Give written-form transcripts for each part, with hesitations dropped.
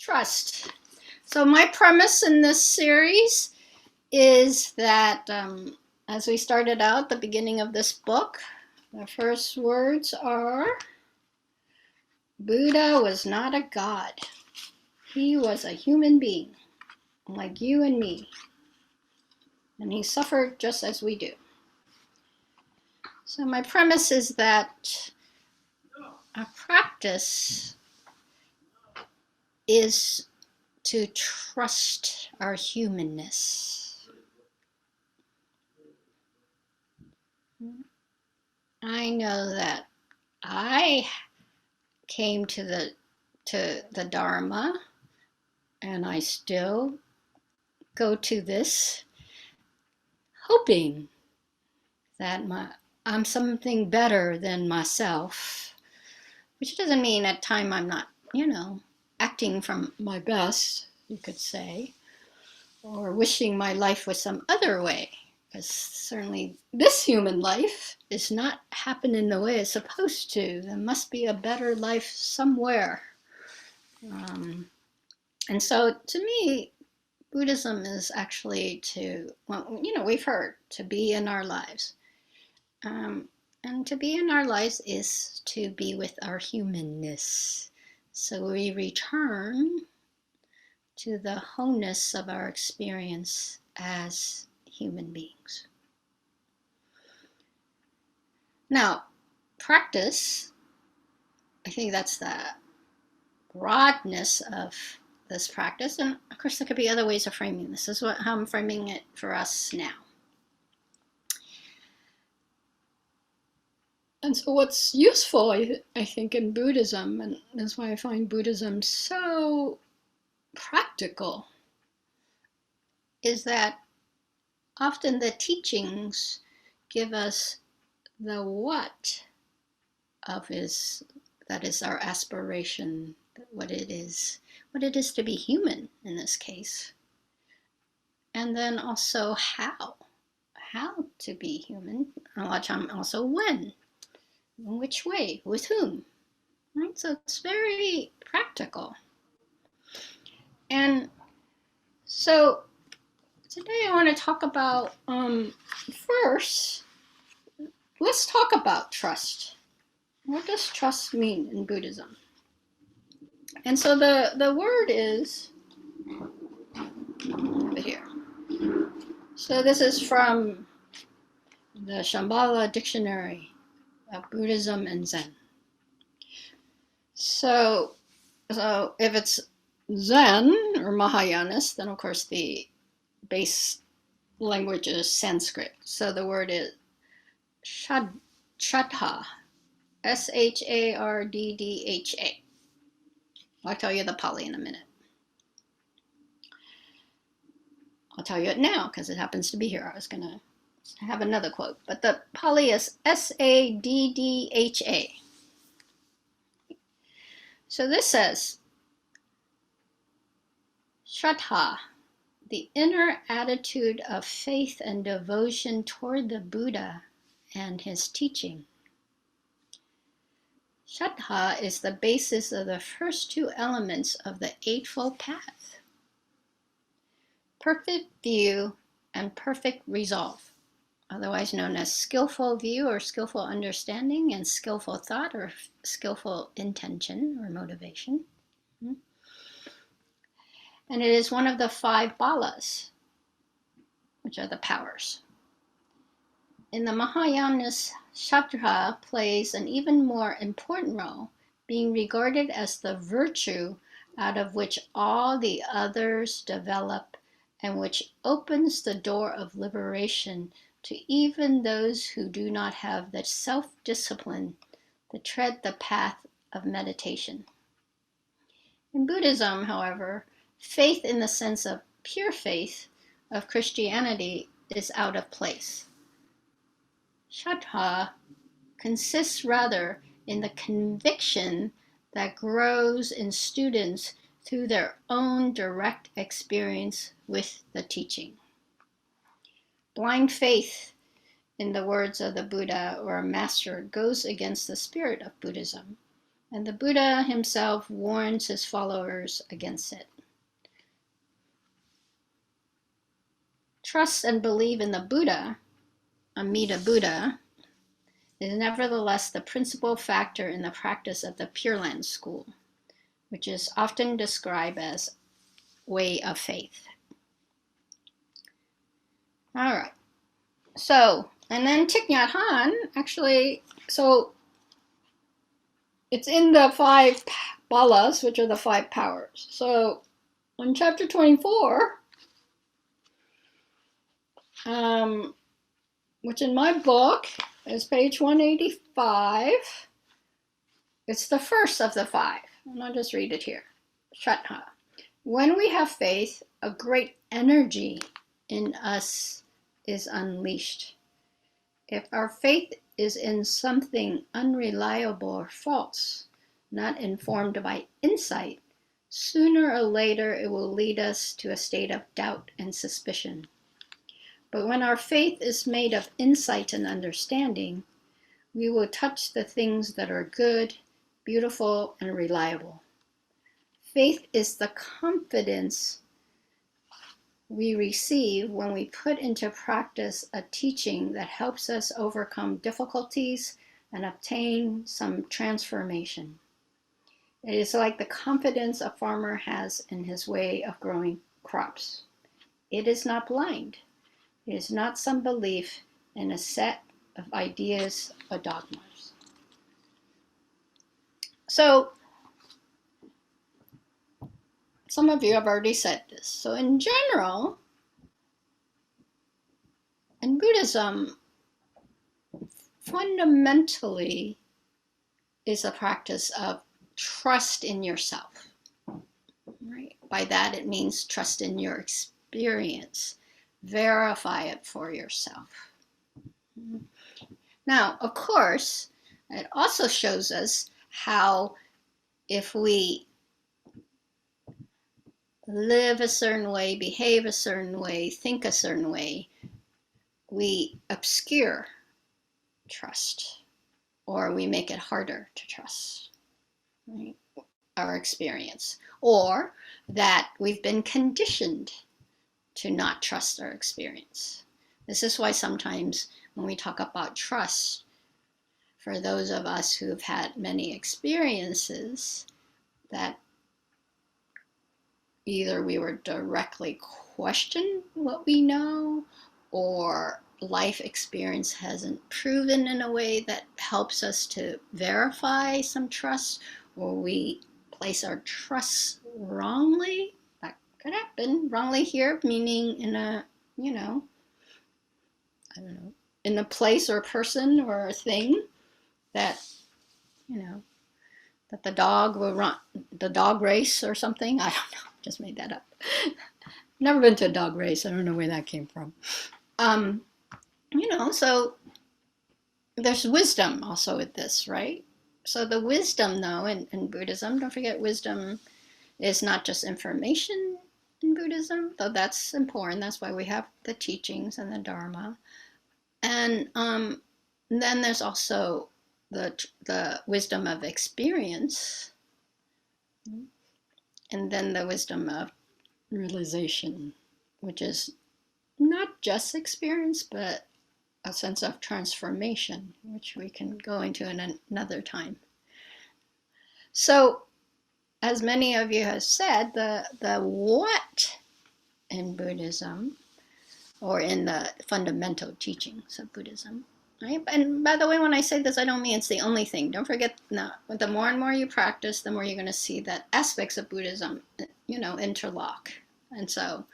Trust. So my premise in this series is that as we started out, the beginning of this book, the first words are, Buddha was not a god. He was a human being, like you and me. And he suffered just as we do. So my premise is that our practice is to trust our humanness. I know that I came to the Dharma, and I still go to this hoping that I'm something better than myself, which doesn't mean at time I'm not, acting from my best, you could say, or wishing my life was some other way, because certainly this human life is not happening the way it's supposed to. There must be a better life somewhere. And so to me, Buddhism is actually we've heard, to be in our lives. And to be in our lives is to be with our humanness. So we return to the wholeness of our experience as human beings. Now, practice, I think that's the broadness of this practice. And of course, there could be other ways of framing this. This is how I'm framing it for us now. And so what's useful, I think, in Buddhism, and that's why I find Buddhism so practical, is that often the teachings give us the what of that is our aspiration, what it is to be human in this case. And then also how to be human, a lot of time also when. In which way, with whom, right? So it's very practical. And so today I want to talk about, first, let's talk about trust. What does trust mean in Buddhism? And so the word is over here. So this is from the Shambhala Dictionary of Buddhism and Zen. So if it's Zen or Mahayanas, then of course the base language is Sanskrit. So the word is Shaddha, Sharddha. I'll tell you the Pali in a minute. I'll tell you it now because it happens to be here. I was going to have another quote, but the Pali is Saddha. So this says, Shraddha, the inner attitude of faith and devotion toward the Buddha and his teaching. Shraddha is the basis of the first two elements of the Eightfold Path: perfect view and perfect resolve, otherwise known as skillful view or skillful understanding, and skillful thought or skillful intention or motivation. And it is one of the 5 balas, which are the powers. In the Mahayanas, Shraddha plays an even more important role, being regarded as the virtue out of which all the others develop and which opens the door of liberation to even those who do not have the self-discipline to tread the path of meditation. In Buddhism, however, faith in the sense of pure faith of Christianity is out of place. Shraddha consists rather in the conviction that grows in students through their own direct experience with the teaching. Blind faith, in the words of the Buddha or a master, goes against the spirit of Buddhism, And the Buddha himself warns his followers against it. Trust and believe in the Buddha, Amida Buddha, is nevertheless the principal factor in the practice of the Pure Land school, which is often described as way of faith. All right. So, and then Thich Nhat Hanh, actually, so it's in the 5 balas, which are the 5 powers. So, in chapter 24, which in my book is page 185, it's the first of the 5. And I'll just read it here. Shraddha. When we have faith, a great energy in us is unleashed. If our faith is in something unreliable or false, not informed by insight, sooner or later it will lead us to a state of doubt and suspicion. But when our faith is made of insight and understanding, we will touch the things that are good, beautiful, and reliable. Faith is the confidence we receive when we put into practice a teaching that helps us overcome difficulties and obtain some transformation. It is like the confidence a farmer has in his way of growing crops. It is not blind. It is not some belief in a set of ideas or dogmas. So, some of you have already said this. So in general, in Buddhism, fundamentally is a practice of trust in yourself. Right? By that it means trust in your experience. Verify it for yourself. Now, of course, it also shows us how if we live a certain way, behave a certain way, think a certain way, we obscure trust, or we make it harder to trust, right? Our experience, or that we've been conditioned to not trust our experience. This is why sometimes when we talk about trust, for those of us who've had many experiences, that either we were directly questioned what we know, or life experience hasn't proven in a way that helps us to verify some trust, or we place our trust wrongly. That could happen. Wrongly here, meaning in a, in a place or a person or a thing that, that the dog will run, the dog race or something. I don't know, just made that up. Never been to a dog race. I don't know where that came from. So there's wisdom also with this, right? So the wisdom, though, in Buddhism, don't forget, wisdom is not just information in Buddhism, though that's important. That's why we have the teachings and the Dharma. And then there's also the wisdom of experience, and then the wisdom of realization, which is not just experience, but a sense of transformation, which we can go into in another time. So, as many of you have said, the what in Buddhism, or in the fundamental teachings of Buddhism, right? And by the way, when I say this, I don't mean it's the only thing. Don't forget, no, the more and more you practice, the more you're going to see that aspects of Buddhism, interlock. And so,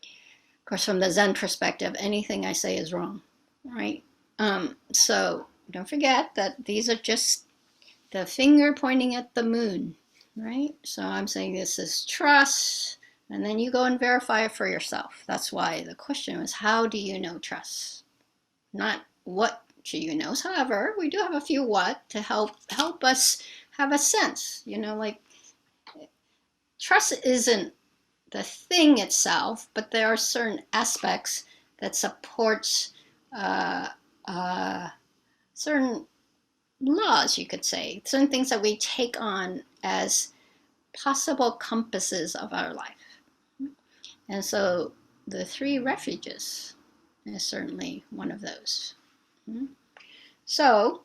of course, from the Zen perspective, anything I say is wrong, right? So don't forget that these are just the finger pointing at the moon, right? So I'm saying this is trust, and then you go and verify it for yourself. That's why the question was, how do you know trust? Not what do you know. However, we do have a few what to help us have a sense, like trust isn't the thing itself, but there are certain aspects that supports certain laws, you could say, certain things that we take on as possible compasses of our life. And so the three refuges is certainly one of those. So,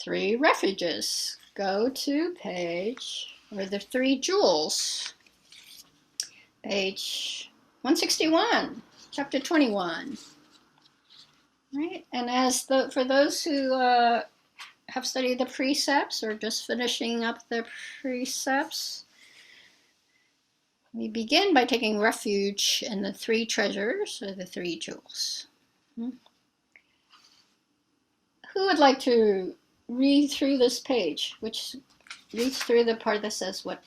three refuges. Go to page, or the three jewels, page 161, chapter 21. Right? And for those who have studied the precepts or just finishing up the precepts, we begin by taking refuge in the three treasures, or the three jewels. Who would like to read through this page, which reads through the part that says what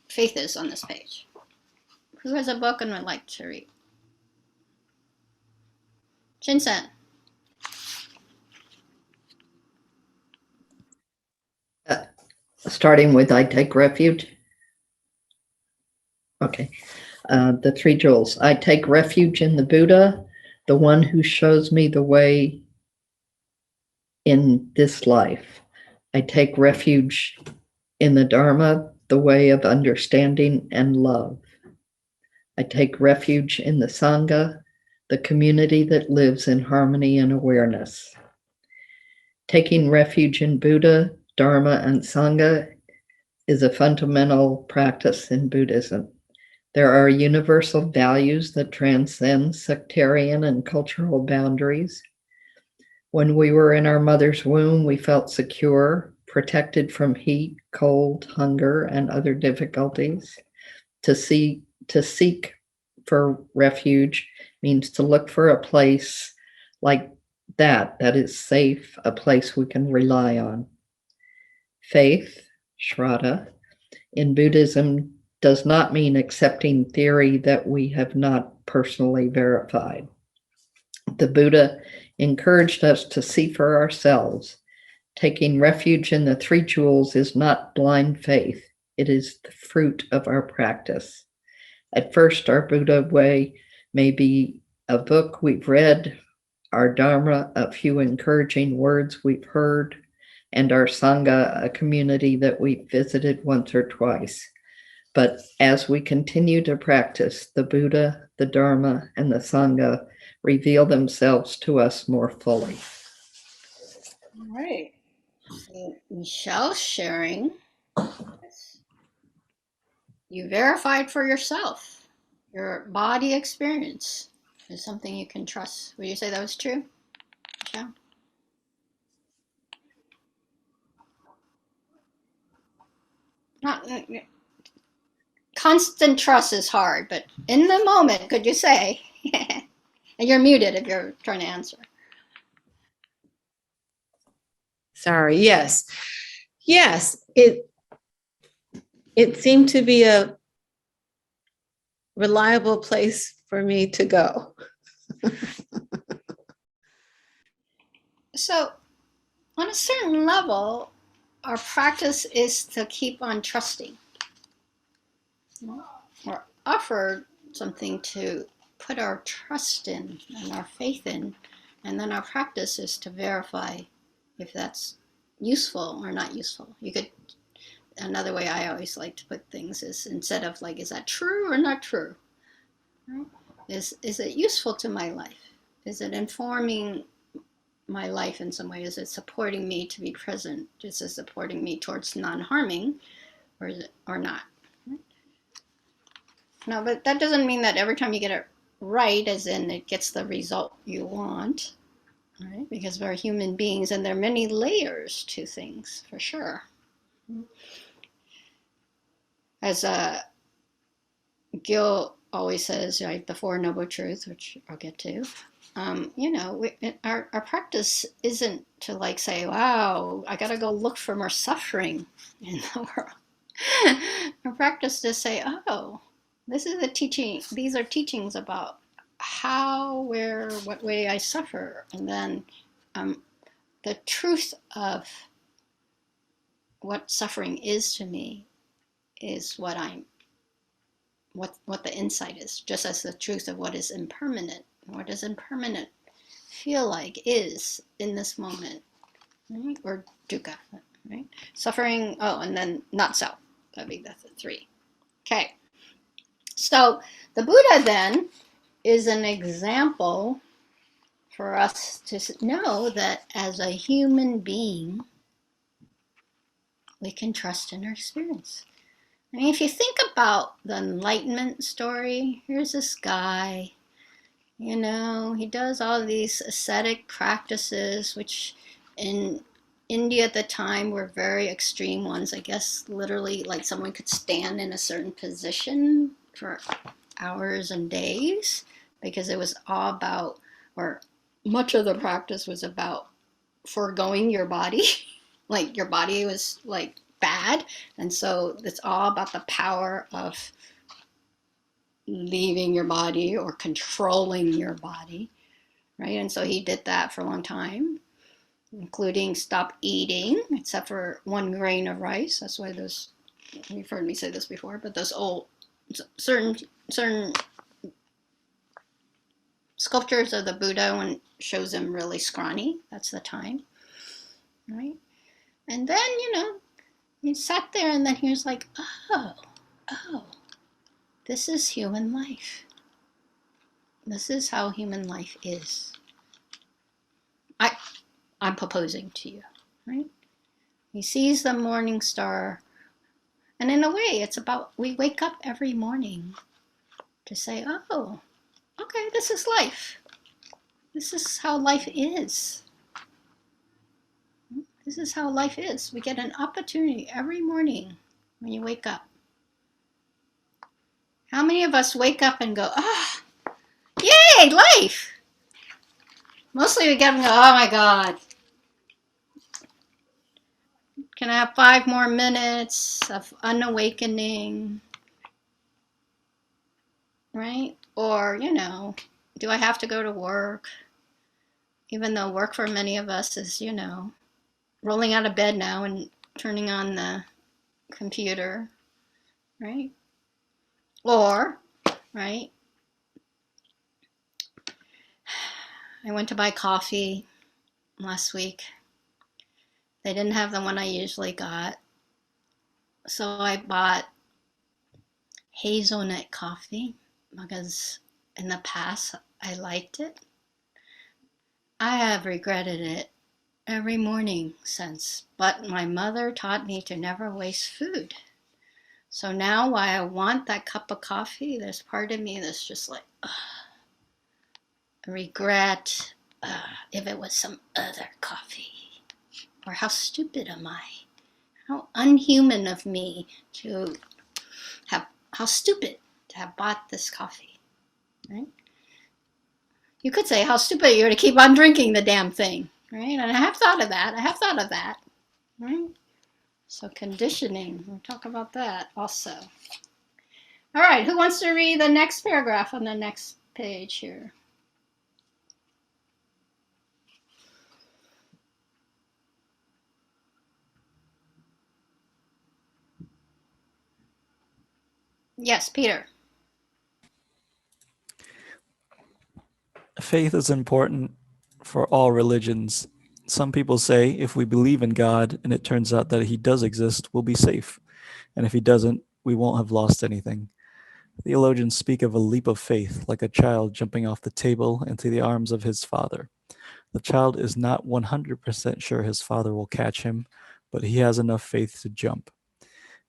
faith is on this page? Who has a book and would like to read? Shinsen. Starting with I take refuge. Okay. The three jewels. I take refuge in the Buddha, the one who shows me the way in this life. I take refuge in the Dharma, the way of understanding and love. I take refuge in the Sangha, the community that lives in harmony and awareness. Taking refuge in Buddha, Dharma, and Sangha is a fundamental practice in Buddhism. There are universal values that transcend sectarian and cultural boundaries. When we were in our mother's womb, we felt secure, protected from heat, cold, hunger, and other difficulties. To seek for refuge means to look for a place like that is safe, a place we can rely on. Faith, Shraddha, in Buddhism does not mean accepting theory that we have not personally verified. The Buddha encouraged us to see for ourselves. Taking refuge in the three jewels is not blind faith. It is the fruit of our practice. At first, our Buddha way may be a book we've read, our Dharma, a few encouraging words we've heard, and our Sangha, a community that we've visited once or twice. But as we continue to practice, the Buddha, the Dharma, and the Sangha reveal themselves to us more fully. All right. So Michelle's sharing. You verified for yourself. Your body experience is something you can trust. Would you say that was true, Michelle? Not constant trust is hard, but in the moment, could you say? And you're muted if you're trying to answer. Sorry. Yes. It seemed to be a reliable place for me to go. So, on a certain level, our practice is to keep on trusting. We're offered something to put our trust in and our faith in, and then our practice is to verify if that's useful or not useful. You could, another way I always like to put things is, instead of like, is that true or not true? Right? Is it useful to my life? Is it informing my life in some way? Is it supporting me to be present? Is it supporting me towards non-harming, or is it, or not? No, but that doesn't mean that every time you get it right, as in it gets the result you want, right? Because we're human beings and there are many layers to things, for sure. As Gil always says, right, the Four Noble Truths, which I'll get to, our practice isn't to like say, wow, I gotta go look for more suffering in the world. Our practice is to say, oh, this is a teaching, these are teachings about how, where, what way I suffer. And then the truth of what suffering is to me is what the insight is, just as the truth of what is impermanent. What does impermanent feel like is in this moment. right? Or dukkha, right? Suffering, oh, and then not so. That'd be the 3. Okay. So the Buddha then is an example for us to know that as a human being, we can trust in our experience. I mean, if you think about the Enlightenment story, here's this guy, he does all these ascetic practices, which in India at the time were very extreme ones. I guess literally like someone could stand in a certain position for hours and days because it was all about, or much of the practice was about foregoing your body. Like your body was like bad. And so it's all about the power of leaving your body or controlling your body, right? And so he did that for a long time, including stop eating except for 1 grain of rice. That's why those, you've heard me say this before, but those old certain sculptures of the Buddha when shows him really scrawny. That's the time, right? And then he sat there, and then he was like, oh, this is human life. This is how human life is. I'm proposing to you, right? He sees the morning star, and in a way, it's about we wake up every morning to say, oh, okay, this is life. This is how life is. This is how life is. We get an opportunity every morning when you wake up. How many of us wake up and go, yay, life? Mostly we get up and go, oh my God. Can I have 5 more minutes of unawakening? Right? Or, do I have to go to work? Even though work for many of us is, rolling out of bed now and turning on the computer, right? Or, right? I went to buy coffee last week. They didn't have the one I usually got. So I bought hazelnut coffee because in the past I liked it. I have regretted it every morning since, but my mother taught me to never waste food. So now while I want that cup of coffee, there's part of me that's just like, regret if it was some other coffee. Or how stupid am I? How unhuman of me to how stupid to have bought this coffee, right? You could say how stupid you are to keep on drinking the damn thing, right? And I have thought of that, right? So conditioning, we'll talk about that also. All right, who wants to read the next paragraph on the next page here? Yes, Peter. Faith is important for all religions. Some people say if we believe in God and it turns out that he does exist, we'll be safe. And if he doesn't, we won't have lost anything. Theologians speak of a leap of faith, like a child jumping off the table into the arms of his father. The child is not 100% sure his father will catch him, but he has enough faith to jump.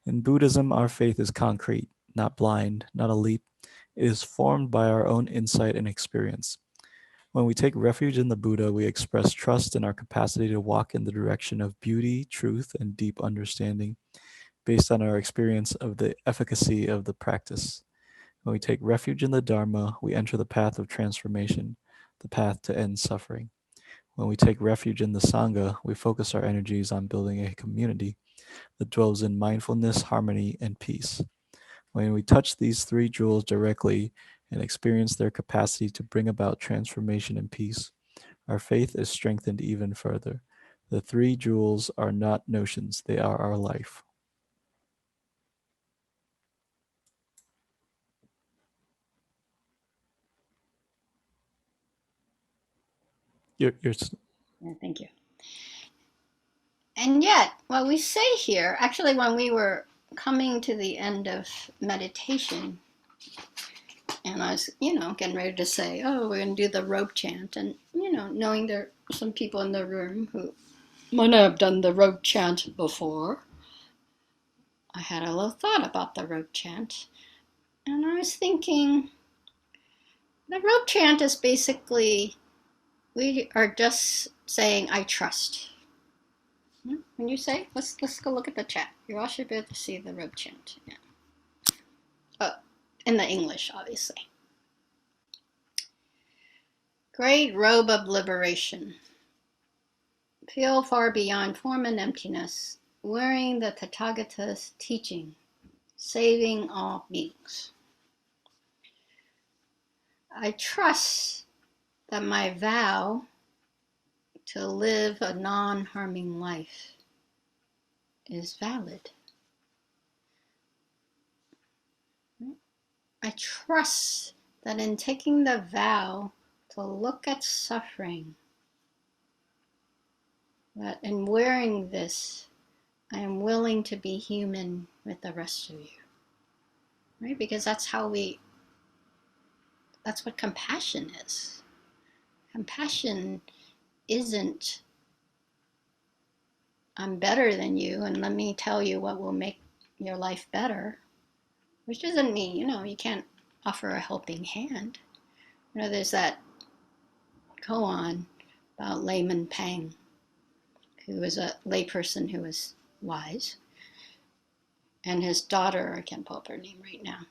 In Buddhism, our faith is concrete, not blind, not a leap. It is formed by our own insight and experience. When we take refuge in the Buddha, we express trust in our capacity to walk in the direction of beauty, truth, and deep understanding based on our experience of the efficacy of the practice. When we take refuge in the Dharma, we enter the path of transformation, the path to end suffering. When we take refuge in the Sangha, we focus our energies on building a community that dwells in mindfulness, harmony, and peace. When we touch these 3 jewels directly and experience their capacity to bring about transformation and peace, our faith is strengthened even further. The 3 jewels are not notions, they are our life. You're Yeah, thank you. And yet, what we say here, actually, when we were coming to the end of meditation, and I was, getting ready to say, oh, we're going to do the rope chant. And, knowing there are some people in the room who might not have done the rope chant before, I had a little thought about the rope chant. And I was thinking, the rope chant is basically, we are just saying, I trust. When you say, let's go look at the chat. You all should be able to see the rope chant. Yeah. In the English, obviously. Great robe of liberation. Feel far beyond form and emptiness, wearing the Tathagata's teaching, saving all beings. I trust that my vow to live a non-harming life is valid. I trust that in taking the vow to look at suffering, that in wearing this, I am willing to be human with the rest of you. Right? Because that's what compassion is. Compassion isn't, I'm better than you and let me tell you what will make your life better. Which doesn't mean, you can't offer a helping hand. There's that koan about Layman Pang, who was a layperson who was wise, and his daughter, I can't pull up her name right now,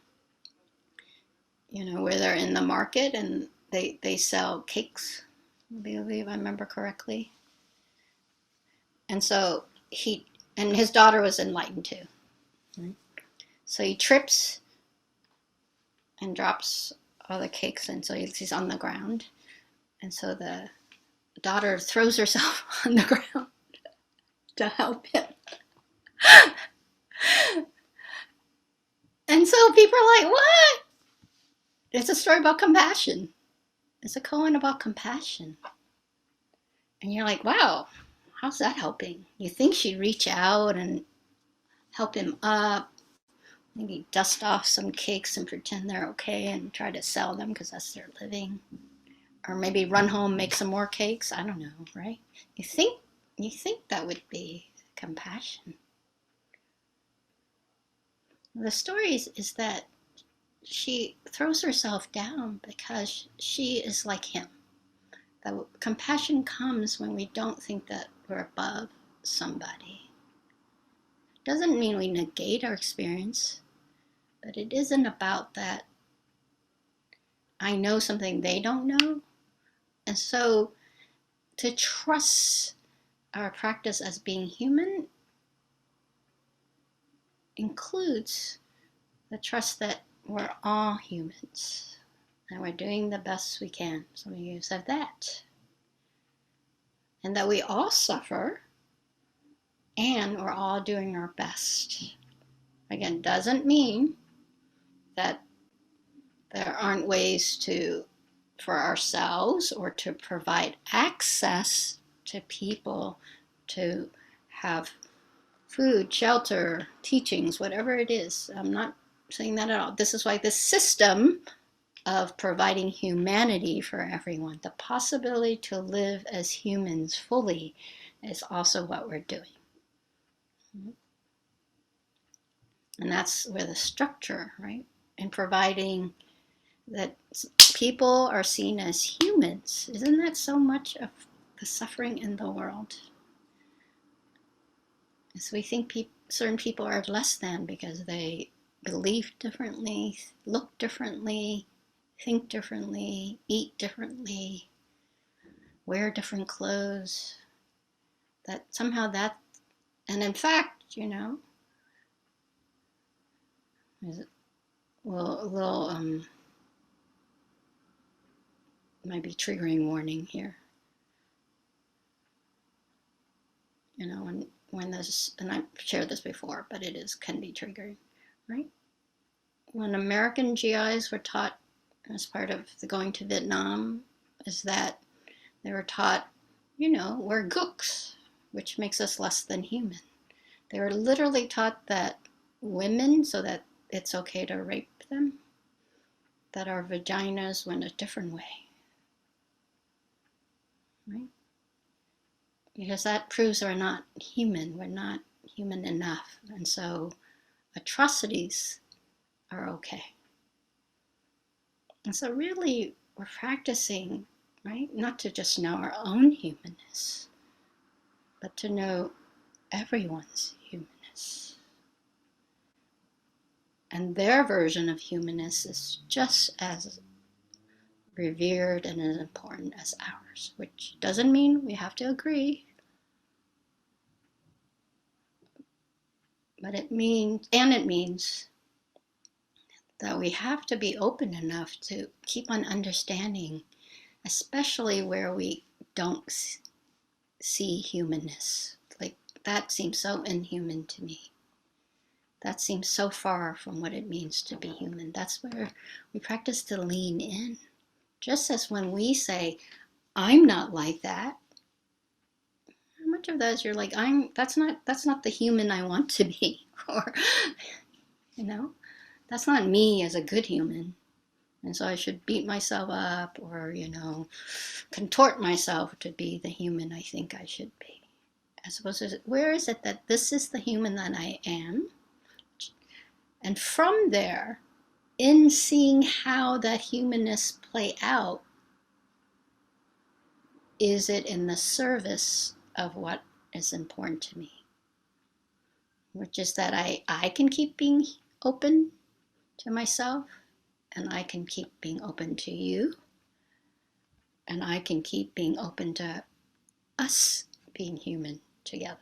where they're in the market and they sell cakes, I believe I remember correctly. And so his daughter was enlightened too. Right? So he trips and drops all the cakes, and so he's on the ground. And so the daughter throws herself on the ground to help him. And so people are like, what? It's a story about compassion. It's a koan about compassion. And you're like, wow, how's that helping? You think she'd reach out and help him up, maybe dust off some cakes and pretend they're okay and try to sell them because that's their living. Or maybe run home, make some more cakes. I don't know, right? You think that would be compassion. The story is that she throws herself down because she is like him. That compassion comes when we don't think that we're above somebody. Doesn't mean we negate our experience, but it isn't about that I know something they don't know. And so to trust our practice as being human includes the trust that we're all humans and we're doing the best we can. Some of you said that. And that we all suffer and we're all doing our best. Again, doesn't mean that there aren't ways for ourselves or to provide access to people to have food, shelter, teachings, whatever it is. I'm not saying that at all. This is why this system of providing humanity for everyone, the possibility to live as humans fully, is also what we're doing. And that's where the structure, right? In providing that people are seen as humans. Isn't that so much of the suffering in the world? So we think certain people are less than because they believe differently, look differently, think differently, eat differently, wear different clothes. That somehow and in fact, might be triggering warning here. When this, and I've shared this before, but can be triggering, right? When American GIs were taught as part of the going to Vietnam, is that they were taught, we're gooks. which makes us less than human. They were literally taught that women, so that it's okay to rape them, that our vaginas went a different way, right? Because that proves we're not human enough. And so atrocities are okay. And so really we're practicing, right? Not to just know our own humanness, but to know everyone's humanness. And their version of humanness is just as revered and as important as ours, which doesn't mean we have to agree. But it means that we have to be open enough to keep on understanding, especially where we don't see humanness. Like, that seems so inhuman to me. That seems so far from what it means to be human. That's where we practice to lean in. Just as when we say, I'm not like that, how much of that is you're like, that's not the human I want to be, or, that's not me as a good human. And so I should beat myself up or, contort myself to be the human I think I should be. As opposed to, where is it that this is the human that I am? And from there, in seeing how that humanness play out, is it in the service of what is important to me? Which is that I can keep being open to myself, and I can keep being open to you, and I can keep being open to us being human together.